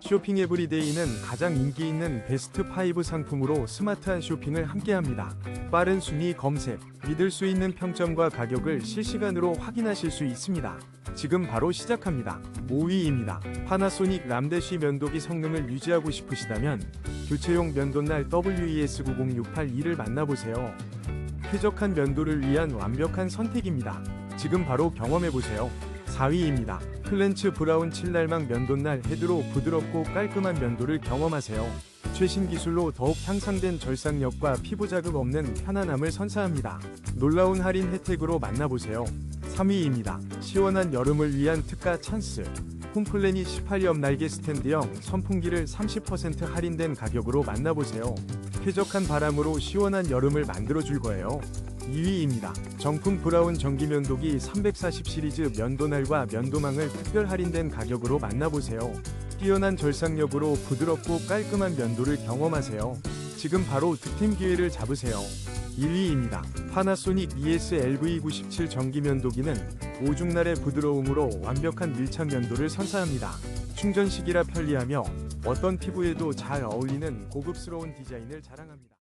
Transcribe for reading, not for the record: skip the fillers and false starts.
쇼핑 에브리데이는 가장 인기 있는 베스트 5 상품으로 스마트한 쇼핑을 함께합니다. 빠른 순위 검색, 믿을 수 있는 평점과 가격을 실시간으로 확인하실 수 있습니다. 지금 바로 시작합니다. 5위입니다. 파나소닉 람대쉬 면도기 성능을 유지하고 싶으시다면 교체용 면도날 WES90682를 만나보세요. 쾌적한 면도를 위한 완벽한 선택입니다. 지금 바로 경험해보세요. 4위입니다. 클렌츠 브라운 7날망 면도날 헤드로 부드럽고 깔끔한 면도를 경험하세요. 최신 기술로 더욱 향상된 절삭력과 피부 자극 없는 편안함을 선사합니다. 놀라운 할인 혜택으로 만나보세요. 3위입니다. 시원한 여름을 위한 특가 찬스. 홈플래닛 18엽 날개 스탠드형 선풍기를 30% 할인된 가격으로 만나보세요. 쾌적한 바람으로 시원한 여름을 만들어줄 거예요. 2위입니다. 정품 브라운 전기면도기 340 시리즈 면도날과 면도망을 특별 할인된 가격으로 만나보세요. 뛰어난 절삭력으로 부드럽고 깔끔한 면도를 경험하세요. 지금 바로 득템 기회를 잡으세요. 1위입니다. 파나소닉 ES-LV97 전기면도기는 오죽날의 부드러움으로 완벽한 밀착 면도를 선사합니다. 충전식이라 편리하며 어떤 피부에도 잘 어울리는 고급스러운 디자인을 자랑합니다.